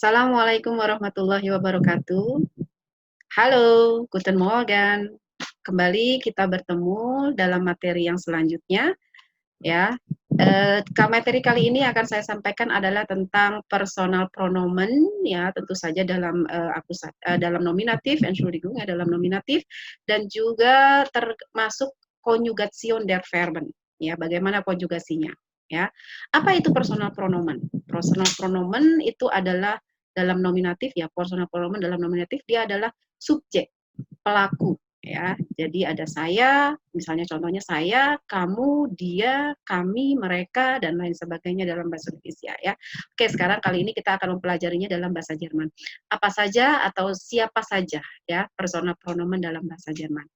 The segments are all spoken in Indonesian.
Assalamualaikum warahmatullahi wabarakatuh. Halo, guten Morgen. Kembali kita bertemu dalam materi yang selanjutnya, ya. Materi kali ini akan saya sampaikan adalah tentang personal pronomen, ya, tentu saja dalam dalam nominatif, Entschuldigung, ya, dalam nominatif, dan juga termasuk Konjugation der Verben, ya, bagaimana konjugasinya, ya. Apa itu personal pronomen? Personal pronomen itu adalah dalam nominatif, ya, personal pronomen dalam nominatif dia adalah subjek, pelaku, ya. Jadi ada saya, misalnya contohnya saya, kamu, dia, kami, mereka, dan lain sebagainya dalam bahasa Indonesia, ya. Oke, sekarang kali ini kita akan mempelajarinya dalam bahasa Jerman. Apa saja atau siapa saja, ya, personal pronomen dalam bahasa Jerman.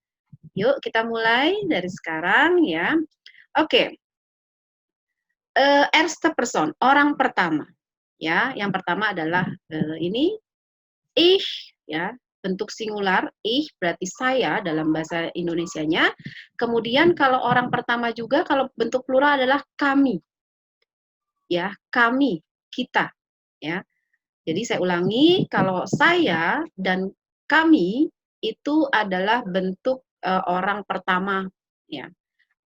Yuk kita mulai dari sekarang, ya. Oke. Erste Person, orang pertama, ya. Yang pertama adalah ini ich, ya, bentuk singular, ich berarti saya dalam bahasa Indonesianya. Kemudian kalau orang pertama juga kalau bentuk plural adalah kami, ya, kami, kita, ya. Jadi saya ulangi, kalau saya dan kami itu adalah bentuk orang pertama, ya.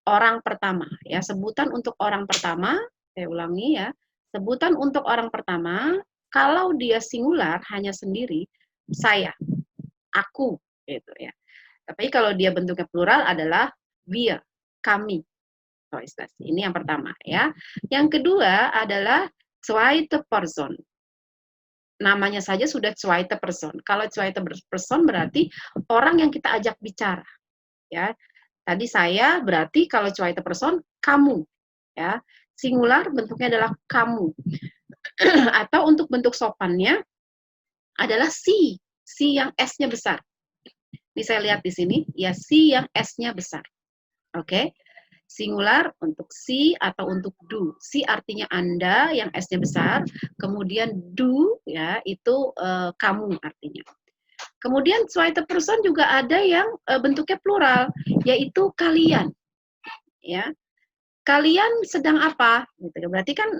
Orang pertama, ya, sebutan untuk orang pertama, saya ulangi, ya. Sebutan untuk orang pertama kalau dia singular hanya sendiri, saya, aku, gitu, ya. Tapi kalau dia bentuknya plural adalah wir, kami. So is that. Ini yang pertama, ya. Yang kedua adalah zweite Person. Namanya saja sudah zweite Person. Kalau zweite Person berarti orang yang kita ajak bicara, ya. Tadi saya berarti kalau zweite Person kamu, ya. Singular bentuknya adalah kamu. Atau untuk bentuk sopannya adalah si yang S-nya besar. Ini saya lihat di sini, ya, si yang S-nya besar. Oke. Singular untuk si atau untuk du. Si artinya Anda yang S-nya besar, kemudian du, ya, itu kamu artinya. Kemudian zweite Person juga ada yang bentuknya plural, yaitu kalian, ya. Kalian sedang apa? Gitu. Berarti kan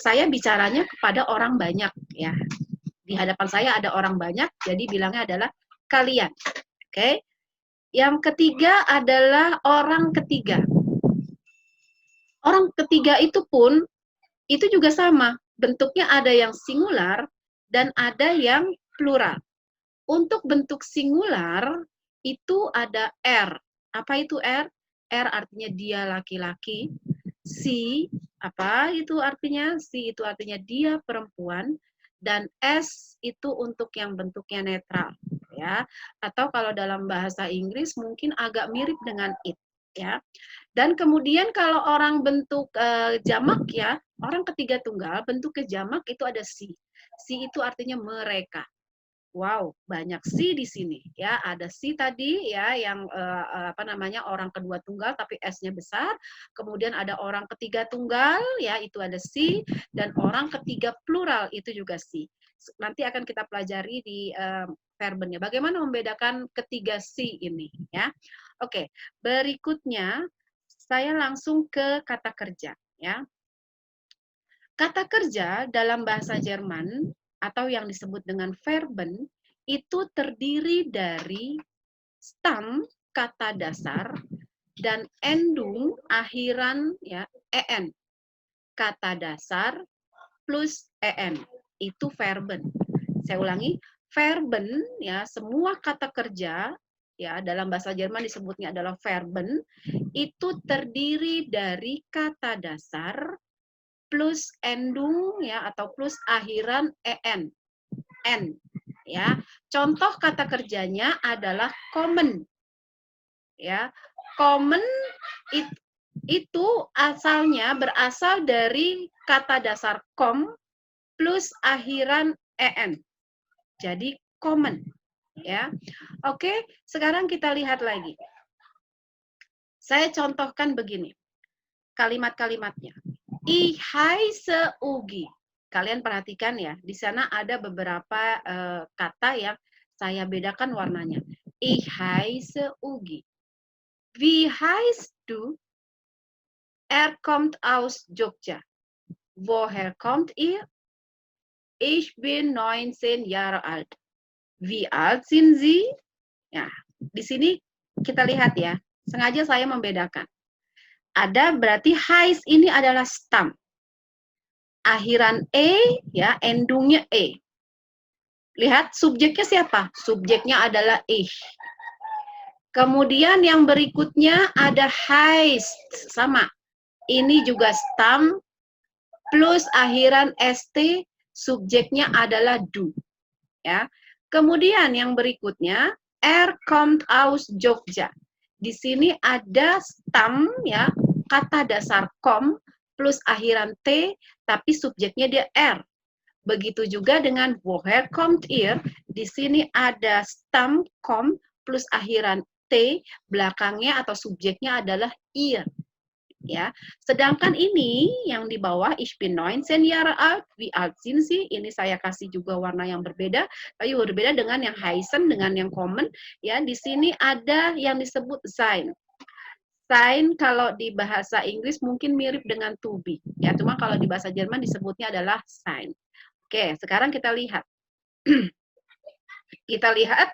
saya bicaranya kepada orang banyak, ya. Di hadapan saya ada orang banyak, jadi bilangnya adalah kalian. Oke. Yang ketiga adalah orang ketiga. Orang ketiga itu pun itu juga sama, bentuknya ada yang singular dan ada yang plural. Untuk bentuk singular itu ada R. Apa itu R? R artinya dia laki-laki. Si, apa itu artinya? Si itu artinya dia perempuan. Dan S itu untuk yang bentuknya netral, ya. Atau kalau dalam bahasa Inggris mungkin agak mirip dengan it, ya. Dan kemudian kalau orang bentuk jamak, ya, orang ketiga tunggal bentuk jamak itu ada si. Si itu artinya mereka. Wow, banyak si di sini, ya. Ada si tadi, ya, yang apa namanya, orang kedua tunggal tapi S-nya besar. Kemudian ada orang ketiga tunggal, ya, itu ada si, dan orang ketiga plural itu juga si. Nanti akan kita pelajari di verbennya. Bagaimana membedakan ketiga si ini, ya. Oke, berikutnya saya langsung ke kata kerja, ya. Kata kerja dalam bahasa Jerman atau yang disebut dengan Verben itu terdiri dari stam kata dasar dan endung akhiran, ya, en. Kata dasar plus en itu Verben. Saya ulangi, Verben, ya, semua kata kerja, ya, dalam bahasa Jerman disebutnya adalah Verben itu terdiri dari kata dasar plus endung, ya, atau plus akhiran en, ya. Contoh kata kerjanya adalah kommen, ya. Kommen itu asalnya berasal dari kata dasar kom plus akhiran en. Jadi kommen, ya. Oke, sekarang kita lihat lagi. Saya contohkan begini kalimat-kalimatnya. Ich heiße Ugi. Kalian perhatikan, ya, di sana ada beberapa kata yang saya bedakan warnanya. Ich heiße Ugi. Wie heißt du? Er kommt aus Jogja. Woher kommt ihr? Ich bin 19 Jahre alt. Wie alt sind Sie? Ya, di sini kita lihat ya. Sengaja saya membedakan. Ada berarti heiß ini adalah stam. Akhiran e ya, endungnya e. Lihat subjeknya siapa? Subjeknya adalah ich. Kemudian yang berikutnya ada heißt, sama. Ini juga stam plus akhiran st, subjeknya adalah du. Ya. Kemudian yang berikutnya kommt aus Jogja. Di sini ada stam ya, kata dasar kom plus akhiran t, tapi subjeknya dia r. Begitu juga dengan woher kommt ihr? Di sini ada stam kom plus akhiran t, belakangnya atau subjeknya adalah ihr. Ya, sedangkan ini yang di bawah ich bin 19 Jahre alt, wie alt sind Sie? Ini saya kasih juga warna yang berbeda, tapi berbeda dengan yang heißen, dengan yang common. Ya, di sini ada yang disebut sein. Sein kalau di bahasa Inggris mungkin mirip dengan to be. Ya, cuma kalau di bahasa Jerman disebutnya adalah sein. Oke, sekarang kita lihat. Kita lihat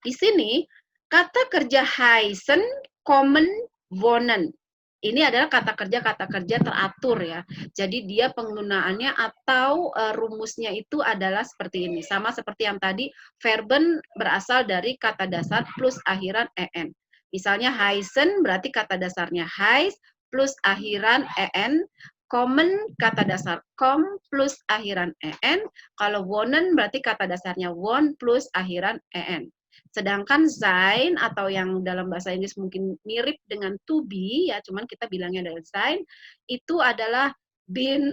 di sini kata kerja heißen, kommen, wohnen. Ini adalah kata kerja teratur ya. Jadi dia penggunaannya atau rumusnya itu adalah seperti ini. Sama seperti yang tadi, verben berasal dari kata dasar plus akhiran en. Misalnya heißen berarti kata dasarnya heiß plus akhiran en. Kommen kata dasar kom plus akhiran en. Kalau wohnen berarti kata dasarnya won plus akhiran en. Sedangkan sein atau yang dalam bahasa Inggris mungkin mirip dengan to be ya, cuman kita bilangnya adalah sein, itu adalah bin,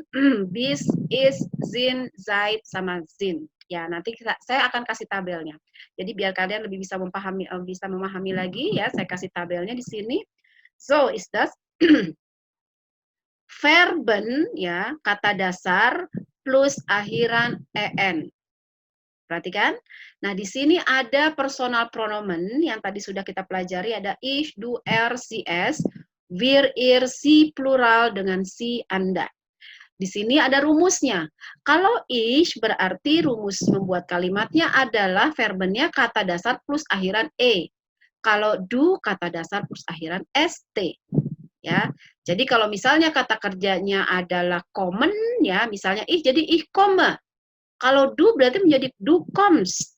bis, is, zin, seid sama zin. Ya, nanti saya akan kasih tabelnya. Jadi biar kalian lebih bisa memahami lagi ya, saya kasih tabelnya di sini. So, is das verben ya, kata dasar plus akhiran en. Perhatikan. Nah, di sini ada personal pronomen yang tadi sudah kita pelajari, ada ich, du, er, sie, es, wir, ihr, sie plural dengan si, anda. Di sini ada rumusnya. Kalau ich berarti rumus membuat kalimatnya adalah verbennya kata dasar plus akhiran e. Kalau du kata dasar plus akhiran st. Ya. Jadi kalau misalnya kata kerjanya adalah common ya, misalnya ich jadi ich komme. Kalau du berarti menjadi du kommst.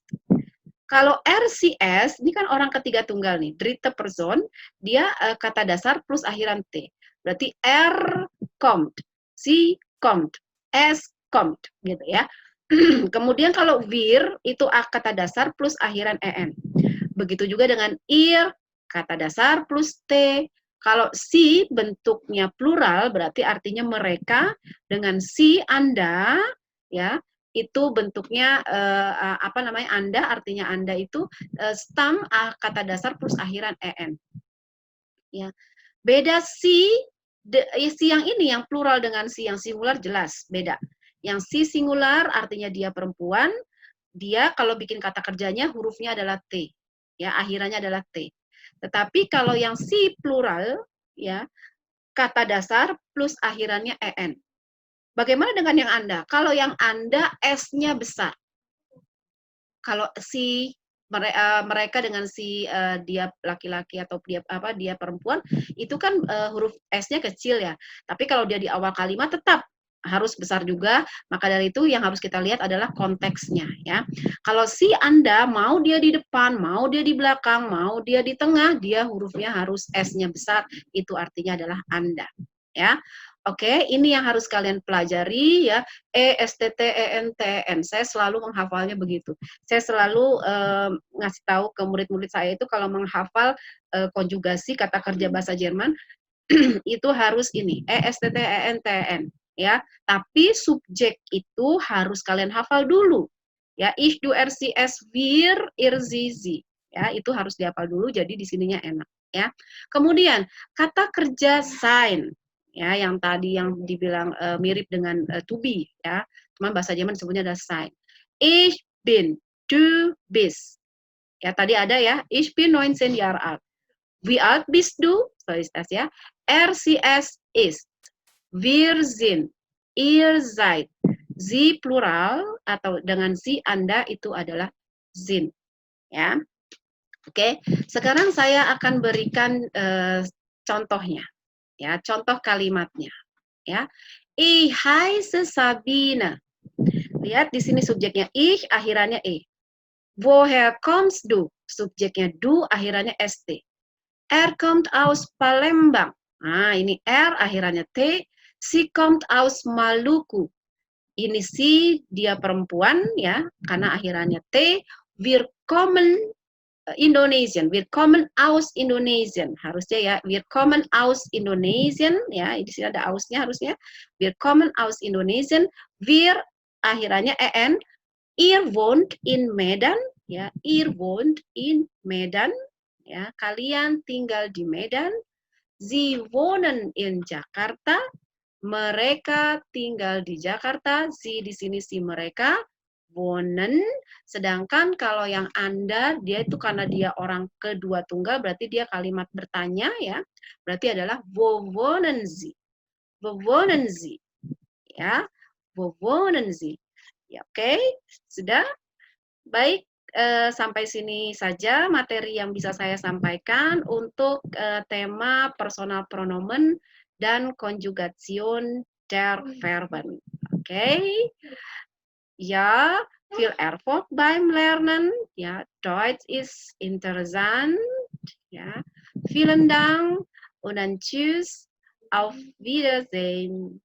Kalau RCS, ini kan orang ketiga tunggal nih, dritte Person, dia kata dasar plus akhiran T. Berarti R kommt, sie kommt, es kommt, gitu ya. Kemudian kalau wir, itu kata dasar plus akhiran EN. Begitu juga dengan ihr, kata dasar plus T. Kalau si bentuknya plural, berarti artinya mereka, dengan si Anda, ya, itu bentuknya Anda, artinya Anda itu stam kata dasar plus akhiran en. Ya. Beda si yang ini yang plural dengan si yang singular jelas beda. Yang si singular artinya dia perempuan, dia kalau bikin kata kerjanya hurufnya adalah T. Ya, akhirannya adalah T. Tetapi kalau yang si plural ya, kata dasar plus akhirannya en. Bagaimana dengan yang Anda? Kalau yang Anda S-nya besar. Kalau si mereka dengan si dia laki-laki atau dia perempuan, itu kan huruf S-nya kecil ya. Tapi kalau dia di awal kalimat tetap harus besar juga. Maka dari itu yang harus kita lihat adalah konteksnya ya. Kalau si Anda mau dia di depan, mau dia di belakang, mau dia di tengah, dia hurufnya harus S-nya besar. Itu artinya adalah Anda ya. Oke, ini yang harus kalian pelajari ya. ESTTENTN. Saya selalu menghafalnya begitu. Saya selalu ngasih tahu ke murid-murid saya itu kalau menghafal konjugasi kata kerja bahasa Jerman itu harus ini ESTTENTN ya. Tapi subjek itu harus kalian hafal dulu. Ya, ich, du, er, sie, es, wir, ihr, sie, sie. Ya, itu harus dihafal dulu jadi di sininya enak ya. Kemudian kata kerja sein. Ya, yang tadi yang dibilang mirip dengan to be ya. Cuma bahasa Jerman disebutnya adalah sein. Ich bin, du bist. Ya, tadi ada ya, ich bin 19 Jahre alt. Wie alt bist du? So ist das ya. Er, sie, es ist. Wir sind. Ihr seid. Sie plural atau dengan sie Anda itu adalah sind. Ya. Oke, sekarang saya akan berikan contohnya. Ya, contoh kalimatnya. Ya. Ich heiße Sabine. Lihat di sini subjeknya ich, akhirannya e. Woher kommst du? Subjeknya du, akhirannya st. Kommt aus Palembang. Nah, ini akhirannya t. Sie kommt aus Maluku. Ini si, dia perempuan ya, karena akhirannya t. Wir kommen Indonesian, wir kommen aus Indonesien, harusnya ya, wir kommen aus Indonesien, ya, di sini ada ausnya harusnya, wir kommen aus Indonesien, wir akhirannya en, ihr wohnt in Medan, ya, ihr wohnt in Medan, ya, kalian tinggal di Medan, sie wohnen in Jakarta, mereka tinggal di Jakarta, sie di sini si mereka, wohnen, sedangkan kalau yang Anda, dia itu karena dia orang kedua tunggal, berarti dia kalimat bertanya ya, berarti adalah wo wohnen Sie, wo wohnen Sie, ya, wo wohnen Sie, ya oke, sudah, baik, sampai sini saja materi yang bisa saya sampaikan untuk tema personal pronomen dan Konjugation der Verben, oke. Ja, viel Erfolg beim Lernen. Ja, Deutsch ist interessant. Ja, vielen Dank und dann tschüss. Auf Wiedersehen.